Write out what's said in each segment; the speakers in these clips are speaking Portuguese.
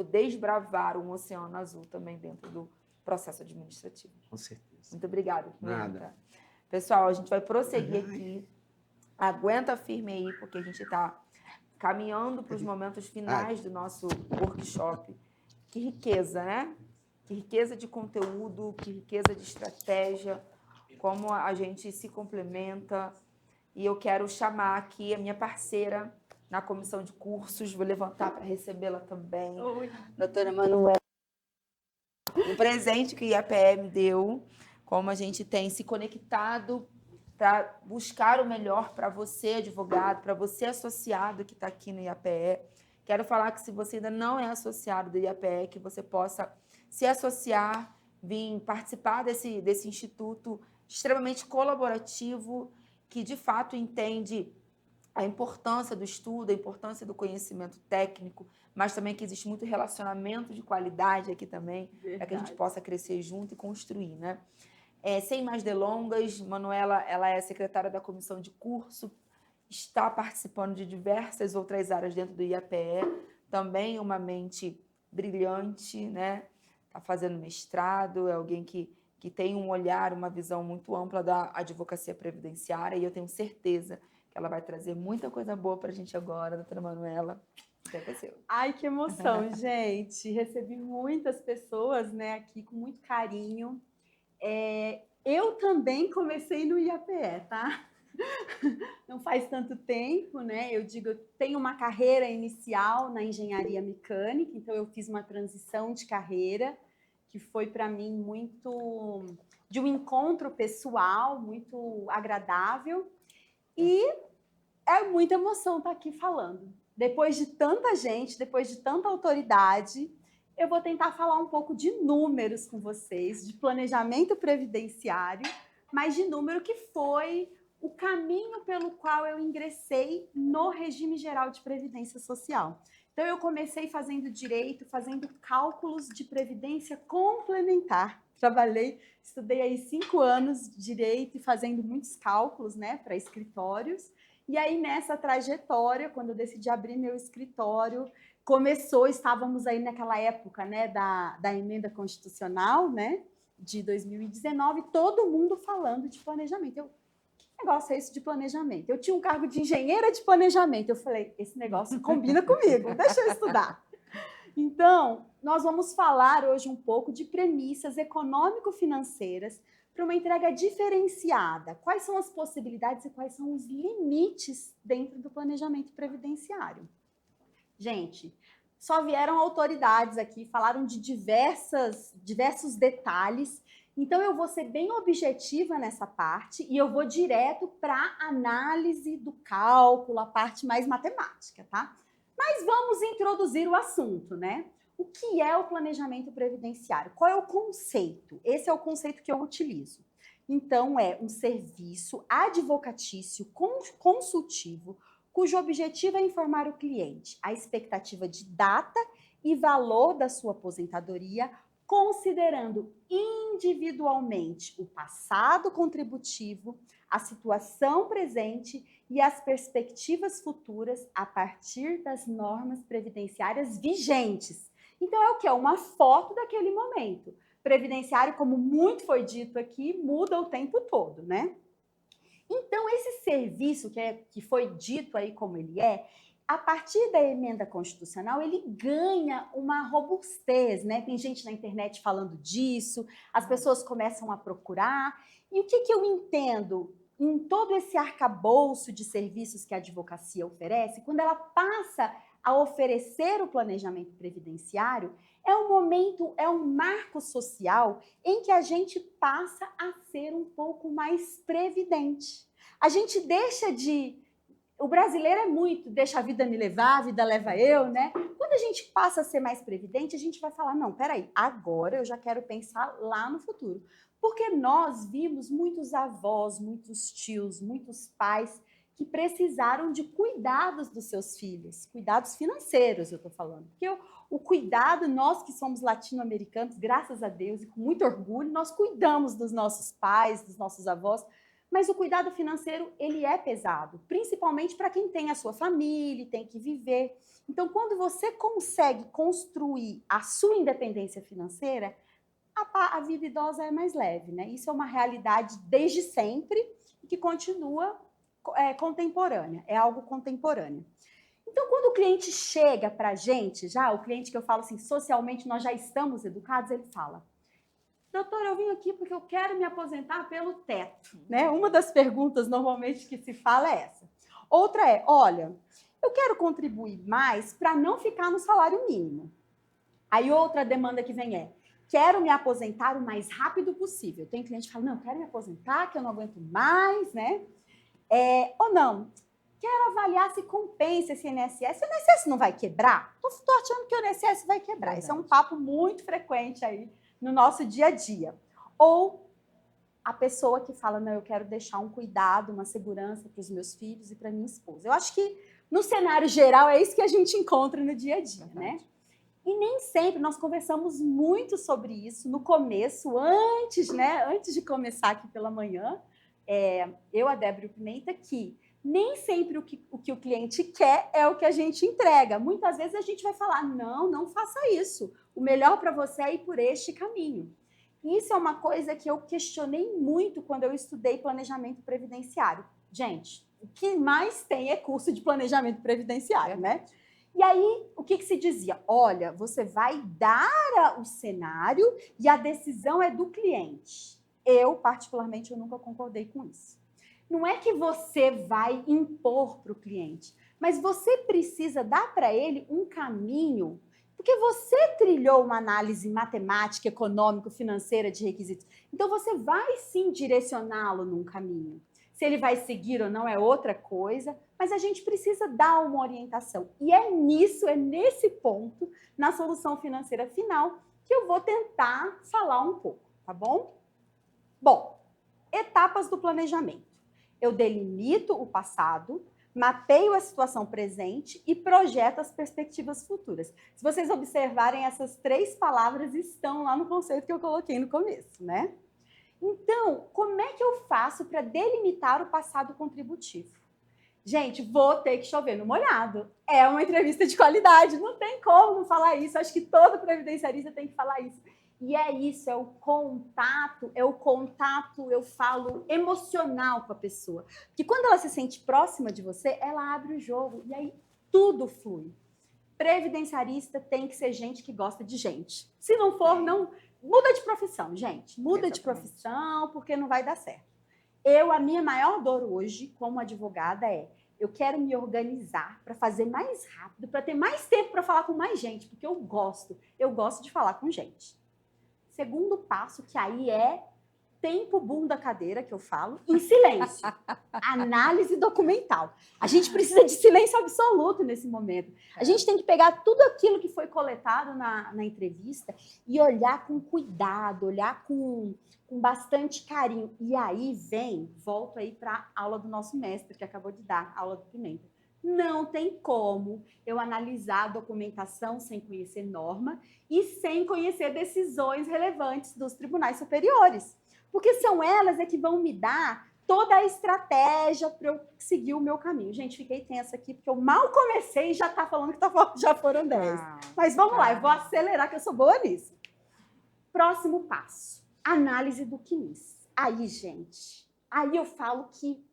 desbravar um oceano azul também dentro do processo administrativo. Com certeza. Muito obrigada, Pimenta. Nada. Pessoal, a gente vai prosseguir aqui. Aguenta firme aí, porque a gente está caminhando para os momentos finais do nosso workshop. Que riqueza, né? Que riqueza de conteúdo, que riqueza de estratégia, como a gente se complementa. E eu quero chamar aqui a minha parceira na comissão de cursos, vou levantar para recebê-la também. Oi. Doutora Manuela. O presente que o IAPE me deu, como a gente tem se conectado para buscar o melhor para você, advogado, para você, associado que está aqui no IAPE. Quero falar que se você ainda não é associado do IAPE, que você possa se associar, vir participar desse instituto extremamente colaborativo, que de fato entende a importância do estudo, a importância do conhecimento técnico, mas também que existe muito relacionamento de qualidade aqui também, para que a gente possa crescer junto e construir, né? Sem mais delongas, Manuela, ela é secretária da comissão de curso, está participando de diversas outras áreas dentro do IAPE, também uma mente brilhante, né? Está fazendo mestrado, é alguém que tem um olhar, uma visão muito ampla da advocacia previdenciária, e eu tenho certeza que ela vai trazer muita coisa boa para a gente agora, doutora Manuela. Ai, que emoção, gente. Recebi muitas pessoas, né, aqui com muito carinho. Eu também comecei no IAPE, tá? Não faz tanto tempo, né? Eu tenho uma carreira inicial na engenharia mecânica, então eu fiz uma transição de carreira que foi para mim muito de um encontro pessoal, muito agradável, e é muita emoção estar aqui falando. Depois de tanta gente, depois de tanta autoridade, eu vou tentar falar um pouco de números com vocês, de planejamento previdenciário, mas de número que foi o caminho pelo qual eu ingressei no regime geral de previdência social. Então, eu comecei fazendo direito, fazendo cálculos de previdência complementar. Estudei aí 5 anos de direito e fazendo muitos cálculos, né, para escritórios. E aí, nessa trajetória, quando eu decidi abrir meu escritório, estávamos aí naquela época, né, da emenda constitucional, né, de 2019, todo mundo falando de planejamento. Que negócio é esse de planejamento? Eu tinha um cargo de engenheira de planejamento. Eu falei, esse negócio combina comigo, deixa eu estudar. Então, nós vamos falar hoje um pouco de premissas econômico-financeiras para uma entrega diferenciada. Quais são as possibilidades e quais são os limites dentro do planejamento previdenciário? Gente, só vieram autoridades aqui, falaram de diversos detalhes. Então, eu vou ser bem objetiva nessa parte e eu vou direto para a análise do cálculo, a parte mais matemática, tá? Mas vamos introduzir o assunto, né? O que é o planejamento previdenciário? Qual é o conceito? Esse é o conceito que eu utilizo. Então, é um serviço advocatício consultivo cujo objetivo é informar o cliente a expectativa de data e valor da sua aposentadoria, considerando individualmente o passado contributivo, a situação presente e as perspectivas futuras a partir das normas previdenciárias vigentes. Então, é o que? É uma foto daquele momento. Previdenciário, como muito foi dito aqui, muda o tempo todo, né? Então, esse serviço que foi dito aí como ele a partir da emenda constitucional, ele ganha uma robustez, né? Tem gente na internet falando disso, as pessoas começam a procurar. E o que eu entendo em todo esse arcabouço de serviços que a advocacia oferece, quando ela passa a oferecer o planejamento previdenciário, é um momento, é um marco social em que a gente passa a ser um pouco mais previdente. A gente deixa de... O brasileiro é muito, deixa a vida me levar, a vida leva eu, né? Quando a gente passa a ser mais previdente, a gente vai falar, não, peraí, agora eu já quero pensar lá no futuro. Porque nós vimos muitos avós, muitos tios, muitos pais que precisaram de cuidados dos seus filhos, cuidados financeiros, eu estou falando. Porque o cuidado, nós que somos latino-americanos, graças a Deus e com muito orgulho, nós cuidamos dos nossos pais, dos nossos avós, Mas o cuidado financeiro, ele é pesado, principalmente para quem tem a sua família, tem que viver. Então, quando você consegue construir a sua independência financeira, a vida idosa é mais leve, né? Isso é uma realidade desde sempre e que continua contemporânea, é algo contemporâneo. Então, quando o cliente chega para a gente, já o cliente que eu falo assim, socialmente nós já estamos educados, ele fala: doutor, eu vim aqui porque eu quero me aposentar pelo teto, né? Uma das perguntas normalmente que se fala é essa. Outra é: olha, eu quero contribuir mais para não ficar no salário mínimo. Aí outra demanda que vem é: quero me aposentar o mais rápido possível. Tem cliente que fala: não, quero me aposentar, que eu não aguento mais, né? Ou não, quero avaliar se compensa esse INSS. O INSS não vai quebrar? Estou achando que o INSS vai quebrar. Esse é um papo muito frequente aí no nosso dia a dia. Ou a pessoa que fala: não, eu quero deixar um cuidado, uma segurança para os meus filhos e para minha esposa. Eu acho que, no cenário geral, é isso que a gente encontra no dia a dia, né? E nem sempre, nós conversamos muito sobre isso no começo, antes de começar aqui pela manhã, eu, a Débora e o Pimenta, que nem sempre o que o cliente quer é o que a gente entrega. Muitas vezes a gente vai falar: não, não faça isso. O melhor para você é ir por este caminho. Isso é uma coisa que eu questionei muito quando eu estudei planejamento previdenciário. Gente, o que mais tem é curso de planejamento previdenciário, né? E aí, o que se dizia? Olha, você vai dar o cenário e a decisão é do cliente. Eu, particularmente, eu nunca concordei com isso. Não é que você vai impor para o cliente, mas você precisa dar para ele um caminho, porque você trilhou uma análise matemática, econômico, financeira de requisitos. Então, você vai sim direcioná-lo num caminho. Se ele vai seguir ou não é outra coisa, mas a gente precisa dar uma orientação. E é nesse ponto, na solução financeira final, que eu vou tentar falar um pouco, tá bom? Bom, etapas do planejamento. Eu delimito o passado, mapeio a situação presente e projeto as perspectivas futuras. Se vocês observarem, essas 3 palavras estão lá no conceito que eu coloquei no começo, né? Então, como é que eu faço para delimitar o passado contributivo? Gente, vou ter que chover no molhado. É uma entrevista de qualidade, não tem como não falar isso. Acho que todo previdenciarista tem que falar isso. E é isso, é o contato, eu falo, emocional com a pessoa. Porque quando ela se sente próxima de você, ela abre o jogo e aí tudo flui. Previdenciarista tem que ser gente que gosta de gente. Se não for, não... Muda de profissão, gente. Muda de profissão, porque não vai dar certo. A minha maior dor hoje, como advogada, eu quero me organizar para fazer mais rápido, para ter mais tempo para falar com mais gente, porque eu gosto de falar com gente. Segundo passo, que aí é tempo bunda cadeira, que eu falo, em silêncio. Análise documental. A gente precisa de silêncio absoluto nesse momento. A gente tem que pegar tudo aquilo que foi coletado na entrevista e olhar com cuidado, olhar com bastante carinho. E aí volto aí para a aula do nosso mestre, que acabou de dar, a aula do Pimenta. Não tem como eu analisar a documentação sem conhecer norma e sem conhecer decisões relevantes dos tribunais superiores. Porque são elas que vão me dar toda a estratégia para eu seguir o meu caminho. Gente, fiquei tensa aqui, porque eu mal comecei e já está falando que já foram 10. Mas vamos lá, eu vou acelerar, que eu sou boa nisso. Próximo passo, análise do CNIS. Aí, gente, aí eu falo que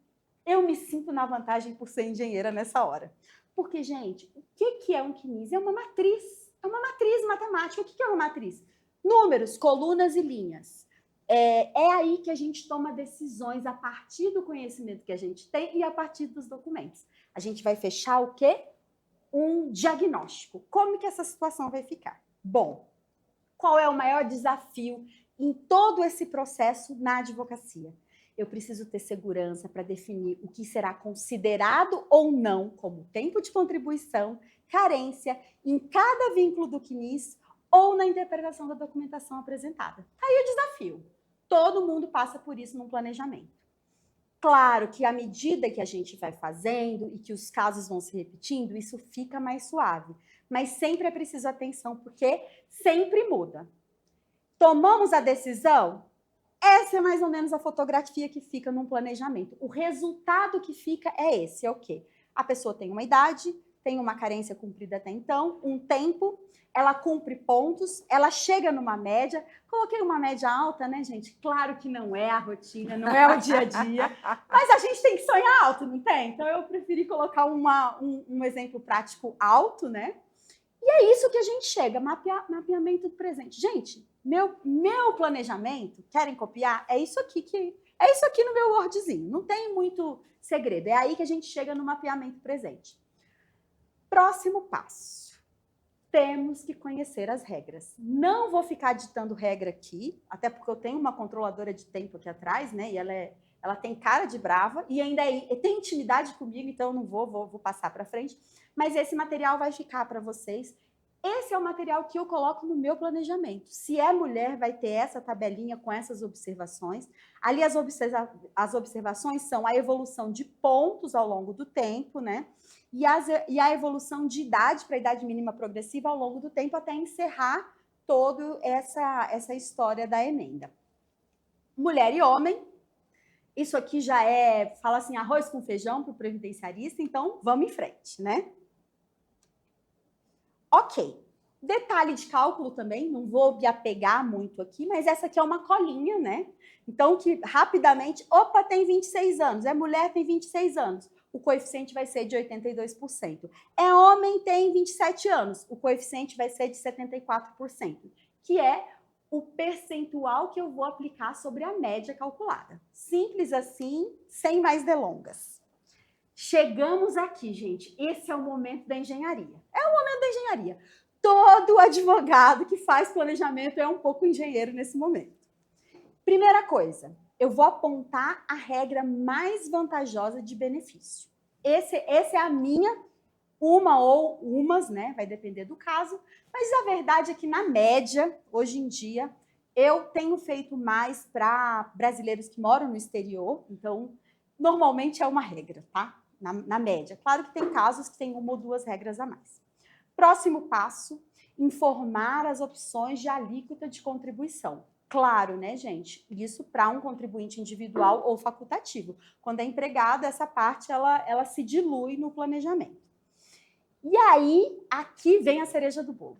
eu me sinto na vantagem por ser engenheira nessa hora. Porque, gente, o que é um CNIS? É uma matriz matemática. O que é uma matriz? Números, colunas e linhas. É aí que a gente toma decisões a partir do conhecimento que a gente tem e a partir dos documentos. A gente vai fechar o quê? Um diagnóstico. Como que essa situação vai ficar? Bom, qual é o maior desafio em todo esse processo na advocacia? Eu preciso ter segurança para definir o que será considerado ou não como tempo de contribuição, carência, em cada vínculo do CNIS ou na interpretação da documentação apresentada. Aí o desafio. Todo mundo passa por isso no planejamento. Claro que à medida que a gente vai fazendo e que os casos vão se repetindo, isso fica mais suave. Mas sempre é preciso atenção, porque sempre muda. Tomamos a decisão? Essa é mais ou menos a fotografia que fica num planejamento. O resultado que fica é esse, é o quê? A pessoa tem uma idade, tem uma carência cumprida até então, um tempo, ela cumpre pontos, ela chega numa média. Coloquei uma média alta, né, gente? Claro que não é a rotina, não é o dia a dia, mas a gente tem que sonhar alto, não tem? Então eu preferi colocar um exemplo prático alto, né? E é isso que a gente chega, mapeamento do presente. Gente, meu planejamento, querem copiar? É isso aqui no meu Wordzinho. Não tem muito segredo. É aí que a gente chega no mapeamento presente. Próximo passo. Temos que conhecer as regras. Não vou ficar ditando regra aqui, até porque eu tenho uma controladora de tempo aqui atrás, né? E ela tem cara de brava e ainda tem intimidade comigo, então eu não vou passar para frente. Mas esse material vai ficar para vocês. Esse é o material que eu coloco no meu planejamento. Se é mulher, vai ter essa tabelinha com essas observações. Ali as observações são a evolução de pontos ao longo do tempo, né? E a evolução de idade para a idade mínima progressiva ao longo do tempo até encerrar toda essa história da emenda. Mulher e homem. Isso aqui já fala assim, arroz com feijão para o previdenciarista, então vamos em frente, né? Ok. Detalhe de cálculo também, não vou me apegar muito aqui, mas essa aqui é uma colinha, né? Então, que rapidamente, opa, tem 26 anos, é mulher, tem 26 anos, o coeficiente vai ser de 82%. É homem, tem 27 anos, o coeficiente vai ser de 74%, que é o percentual que eu vou aplicar sobre a média calculada. Simples assim, sem mais delongas. Chegamos aqui, gente. Esse é o momento da engenharia. É o momento da engenharia. Todo advogado que faz planejamento é um pouco engenheiro nesse momento. Primeira coisa, eu vou apontar a regra mais vantajosa de benefício. Essa é a minha, uma ou umas, né? Vai depender do caso. Mas a verdade é que, na média, hoje em dia, eu tenho feito mais para brasileiros que moram no exterior. Então, normalmente é uma regra, tá? Na média. Claro que tem casos que tem uma ou duas regras a mais. Próximo passo, informar as opções de alíquota de contribuição. Claro, né, gente? Isso para um contribuinte individual ou facultativo. Quando é empregado, essa parte ela se dilui no planejamento. E aí, aqui vem a cereja do bolo.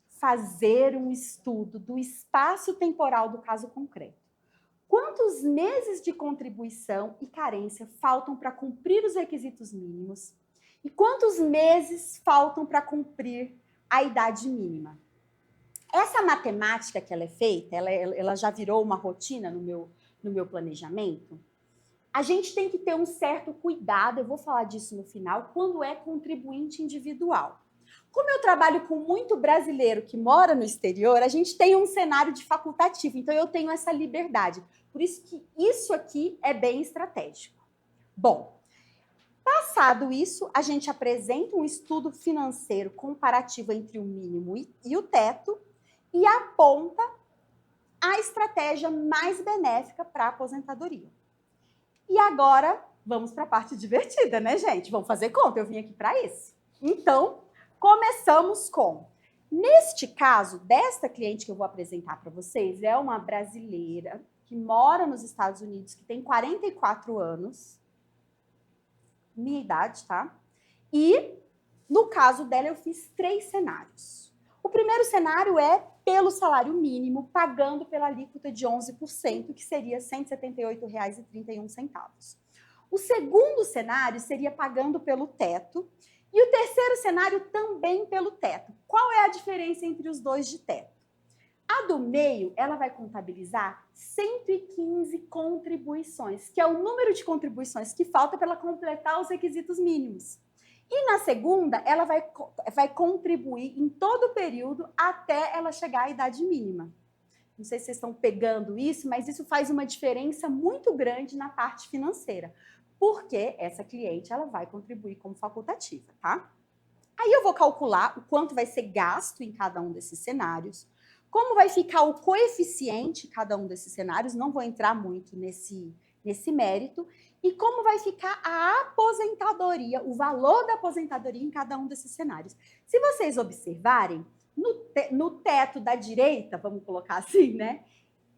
Fazer um estudo do espaço temporal do caso concreto. Quantos meses de contribuição e carência faltam para cumprir os requisitos mínimos? E quantos meses faltam para cumprir a idade mínima? Essa matemática que ela é feita, ela já virou uma rotina no meu planejamento. A gente tem que ter um certo cuidado, eu vou falar disso no final, quando é contribuinte individual. Como eu trabalho com muito brasileiro que mora no exterior, a gente tem um cenário de facultativo, então eu tenho essa liberdade. Por isso que isso aqui é bem estratégico. Bom, passado isso, a gente apresenta um estudo financeiro comparativo entre o mínimo e o teto e aponta a estratégia mais benéfica para a aposentadoria. E agora, vamos para a parte divertida, né, gente? Vamos fazer conta, eu vim aqui para isso. Então, começamos com... Neste caso, desta cliente que eu vou apresentar para vocês, é uma brasileira que mora nos Estados Unidos, que tem 44 anos, minha idade, tá? E, no caso dela, eu fiz 3 cenários. O primeiro cenário é pelo salário mínimo, pagando pela alíquota de 11%, que seria R$ 178,31. O segundo cenário seria pagando pelo teto, e o terceiro cenário também pelo teto. Qual é a diferença entre os dois de teto? A do meio, ela vai contabilizar 115 contribuições, que é o número de contribuições que falta para ela completar os requisitos mínimos. E na segunda, ela vai contribuir em todo o período até ela chegar à idade mínima. Não sei se vocês estão pegando isso, mas isso faz uma diferença muito grande na parte financeira, porque essa cliente ela vai contribuir como facultativa, tá? Aí eu vou calcular o quanto vai ser gasto em cada um desses cenários, como vai ficar o coeficiente em cada um desses cenários, não vou entrar muito nesse mérito, e como vai ficar a aposentadoria, o valor da aposentadoria em cada um desses cenários. Se vocês observarem, no teto da direita, vamos colocar assim, né?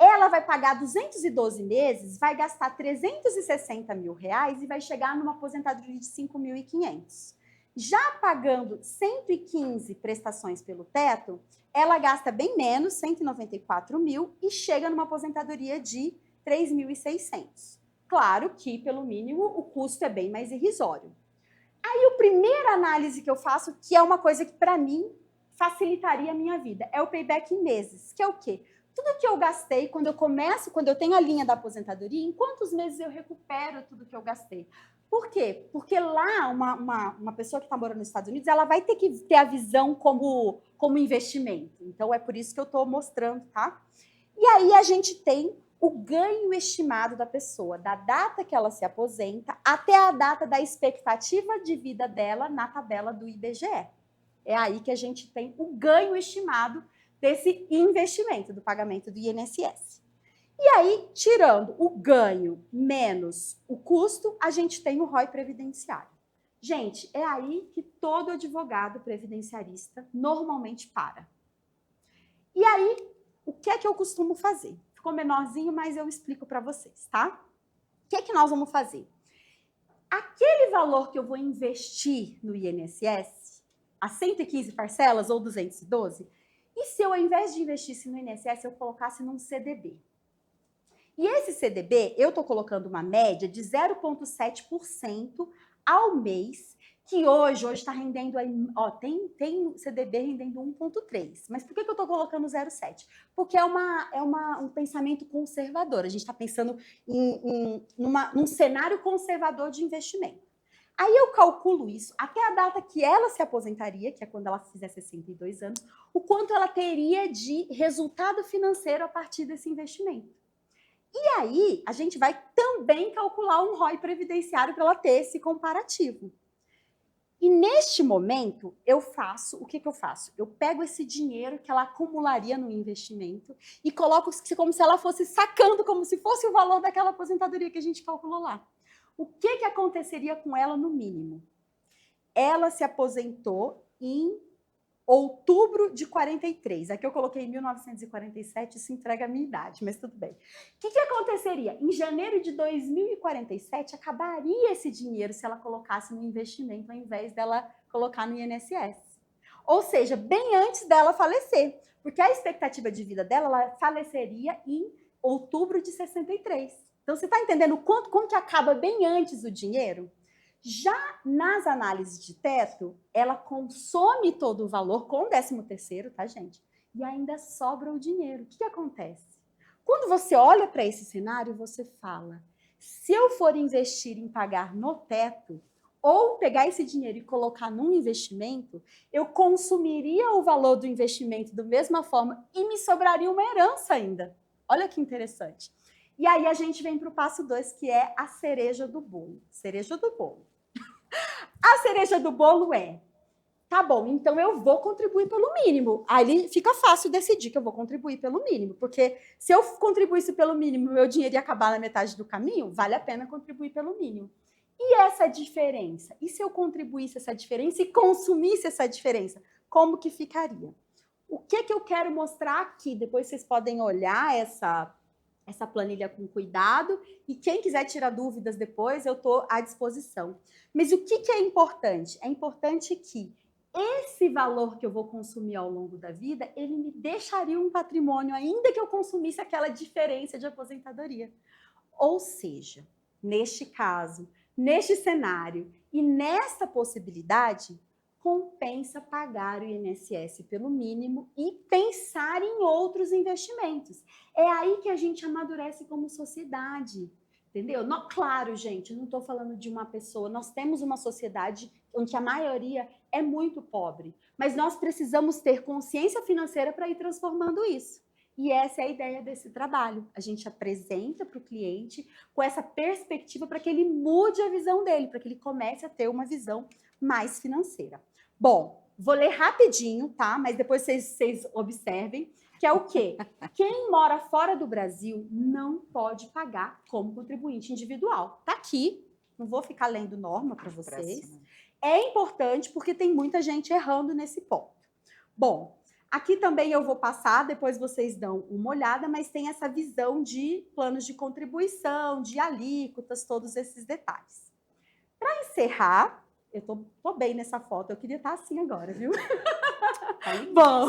ela vai pagar 212 meses, vai gastar 360 mil reais e vai chegar numa aposentadoria de 5.500. Já pagando 115 prestações pelo teto, ela gasta bem menos, 194 mil, e chega numa aposentadoria de 3.600. Claro que, pelo mínimo, o custo é bem mais irrisório. Aí, a primeira análise que eu faço, que é uma coisa que, para mim, facilitaria a minha vida, é o payback em meses, que é o quê? Tudo que eu gastei, quando eu tenho a linha da aposentadoria, em quantos meses eu recupero tudo que eu gastei? Por quê? Porque lá, uma pessoa que está morando nos Estados Unidos, ela vai ter que ter a visão como investimento. Então, é por isso que eu estou mostrando, tá? E aí, a gente tem o ganho estimado da pessoa, da data que ela se aposenta até a data da expectativa de vida dela na tabela do IBGE. É aí que a gente tem o ganho estimado desse investimento, do pagamento do INSS. E aí, tirando o ganho menos o custo, a gente tem o ROI previdenciário. Gente, é aí que todo advogado previdenciarista normalmente para. E aí, o que é que eu costumo fazer? Ficou menorzinho, mas eu explico para vocês, tá? O que é que nós vamos fazer? Aquele valor que eu vou investir no INSS, as 115 parcelas ou 212, e se eu, ao invés de investisse no INSS, eu colocasse num CDB? E esse CDB, eu estou colocando uma média de 0,7% ao mês, que hoje está rendendo aí, ó, tem CDB rendendo 1,3%. Mas por que eu estou colocando 0,7%? Porque é um pensamento conservador. A gente está pensando num cenário conservador de investimento. Aí eu calculo isso até a data que ela se aposentaria, que é quando ela fizer 62 anos, o quanto ela teria de resultado financeiro a partir desse investimento. E aí, a gente vai também calcular um ROI previdenciário para ela ter esse comparativo. E neste momento, o que eu faço? Eu pego esse dinheiro que ela acumularia no investimento e coloco como se ela fosse sacando, como se fosse o valor daquela aposentadoria que a gente calculou lá. O que aconteceria com ela no mínimo? Ela se aposentou em outubro de 43. Aqui eu coloquei 1947, isso entrega a minha idade, mas tudo bem. O que aconteceria? Em janeiro de 2047, acabaria esse dinheiro se ela colocasse no investimento, ao invés dela colocar no INSS. Ou seja, bem antes dela falecer. Porque a expectativa de vida dela, ela faleceria em outubro de 63. Então, você está entendendo como que acaba bem antes o dinheiro? Já nas análises de teto, ela consome todo o valor com o 13º, tá, gente? E ainda sobra o dinheiro. O que acontece? Quando você olha para esse cenário, você fala, se eu for investir em pagar no teto, ou pegar esse dinheiro e colocar num investimento, eu consumiria o valor do investimento da mesma forma e me sobraria uma herança ainda. Olha que interessante. E aí a gente vem para o passo 2, que é a cereja do bolo. Cereja do bolo. A cereja do bolo é, tá bom, então eu vou contribuir pelo mínimo. Aí fica fácil decidir que eu vou contribuir pelo mínimo, porque se eu contribuísse pelo mínimo, meu dinheiro ia acabar na metade do caminho, vale a pena contribuir pelo mínimo. E essa diferença? E se eu contribuísse essa diferença e consumisse essa diferença? Como que ficaria? O que eu quero mostrar aqui? Depois vocês podem olhar essa planilha com cuidado, e quem quiser tirar dúvidas depois, eu estou à disposição. Mas o que é importante? É importante que esse valor que eu vou consumir ao longo da vida, ele me deixaria um patrimônio, ainda que eu consumisse aquela diferença de aposentadoria. Ou seja, neste caso, neste cenário e nessa possibilidade, compensa pagar o INSS pelo mínimo e pensar em outros investimentos. É aí que a gente amadurece como sociedade, entendeu? Claro, gente, eu não estou falando de uma pessoa. Nós temos uma sociedade onde a maioria é muito pobre, mas nós precisamos ter consciência financeira para ir transformando isso. E essa é a ideia desse trabalho. A gente apresenta para o cliente com essa perspectiva para que ele mude a visão dele, para que ele comece a ter uma visão mais financeira. Bom, vou ler rapidinho, tá? Mas depois vocês observem, que é o quê? Quem mora fora do Brasil não pode pagar como contribuinte individual. Tá aqui, não vou ficar lendo norma para vocês. É importante porque tem muita gente errando nesse ponto. Bom, Aqui também eu vou passar, depois vocês dão uma olhada, mas tem essa visão de planos de contribuição, de alíquotas, todos esses detalhes. Para encerrar, eu tô bem nessa foto, eu queria estar assim agora, viu? Bom,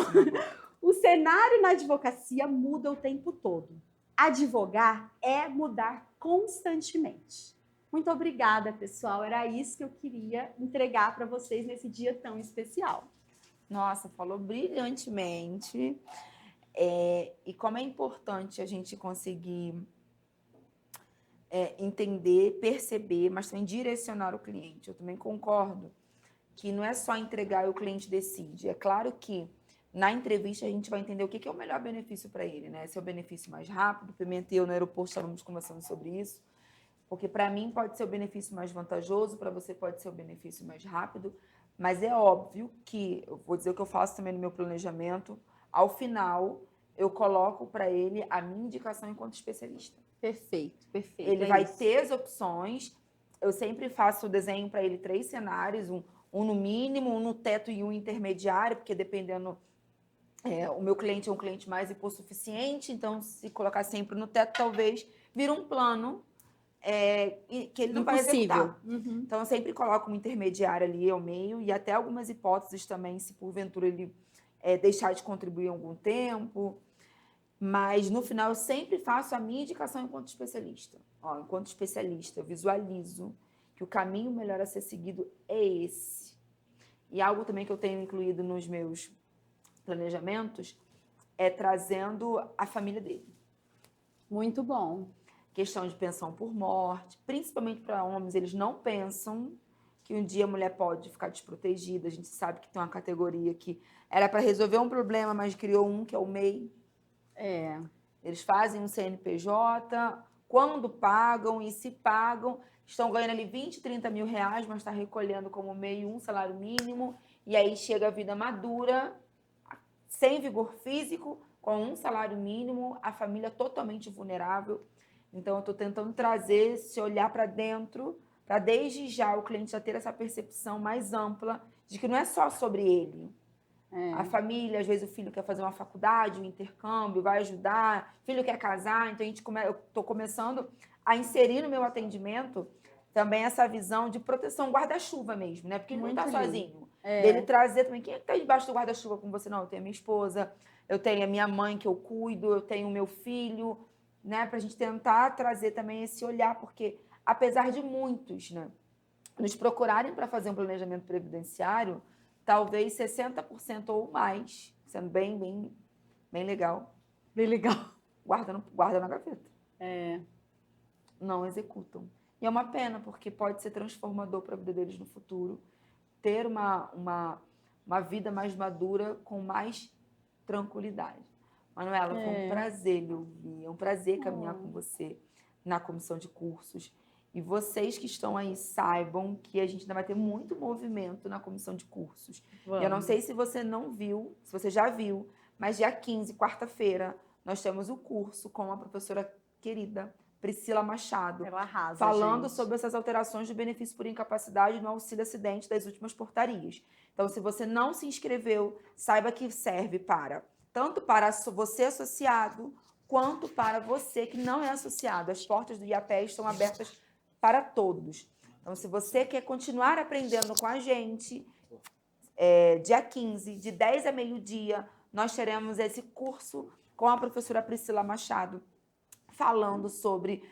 o cenário na advocacia muda o tempo todo. Advogar é mudar constantemente. Muito obrigada, pessoal. Era isso que eu queria entregar para vocês nesse dia tão especial. Nossa, falou brilhantemente. E como é importante a gente conseguir entender, perceber, mas também direcionar o cliente. Eu também concordo que não é só entregar e o cliente decide. É claro que na entrevista a gente vai entender o que é o melhor benefício para ele, né? Se é o benefício mais rápido, Pimenta e eu no aeroporto estávamos conversando sobre isso, porque para mim pode ser o benefício mais vantajoso, para você pode ser o benefício mais rápido, mas é óbvio que, eu vou dizer o que eu faço também no meu planejamento, ao final eu coloco para ele a minha indicação enquanto especialista. Perfeito, perfeito. Ele vai ter as opções, eu sempre faço o desenho para ele 3 cenários, um no mínimo, um no teto e um intermediário, porque dependendo, o meu cliente é um cliente mais hipossuficiente, então se colocar sempre no teto, talvez vira um plano que ele não vai executar. Uhum. Então eu sempre coloco um intermediário ali ao meio e até algumas hipóteses também, se porventura ele deixar de contribuir algum tempo. Mas, no final, eu sempre faço a minha indicação enquanto especialista. Enquanto especialista, eu visualizo que o caminho melhor a ser seguido é esse. E algo também que eu tenho incluído nos meus planejamentos é trazendo a família dele. Muito bom. Questão de pensão por morte, principalmente para homens, eles não pensam que um dia a mulher pode ficar desprotegida. A gente sabe que tem uma categoria que era para resolver um problema, mas criou um, que é o MEI. Eles fazem um CNPJ, quando pagam e se pagam, estão ganhando ali 20, 30 mil reais, mas está recolhendo como meio um salário mínimo, e aí chega a vida madura, sem vigor físico, com um salário mínimo, a família totalmente vulnerável. Então, eu estou tentando trazer esse olhar para dentro, para desde já o cliente já ter essa percepção mais ampla de que não é só sobre ele. A família, às vezes o filho quer fazer uma faculdade, um intercâmbio, vai ajudar, o filho quer casar, então eu estou começando a inserir no meu atendimento também essa visão de proteção, guarda-chuva mesmo, né? Porque ele não está sozinho. Dele trazer também, quem é que está debaixo do guarda-chuva com você? Não, eu tenho a minha esposa, eu tenho a minha mãe que eu cuido, eu tenho o meu filho, né? Para a gente tentar trazer também esse olhar, porque apesar de muitos, né, nos procurarem para fazer um planejamento previdenciário, talvez 60% ou mais, sendo bem legal. Bem legal. Guarda na gaveta. Não executam. E é uma pena, porque pode ser transformador para a vida deles no futuro, ter uma vida mais madura, com mais tranquilidade. Manuela, foi um prazer lhe ouvir, é um prazer caminhar com você na comissão de cursos. E vocês que estão aí saibam que a gente ainda vai ter muito movimento na comissão de cursos. Eu não sei se você não viu, se você já viu, mas dia 15, quarta-feira, nós temos o curso com a professora querida Priscila Machado, Ela arrasa, falando gente. sobre essas alterações de benefício por incapacidade no auxílio acidente das últimas portarias. Então, se você não se inscreveu, saiba que serve tanto para você associado, quanto para você que não é associado. As portas do IAPE estão abertas para todos. Então, se você quer continuar aprendendo com a gente, dia 15, de 10 a meio-dia, nós teremos esse curso com a professora Priscila Machado, falando sobre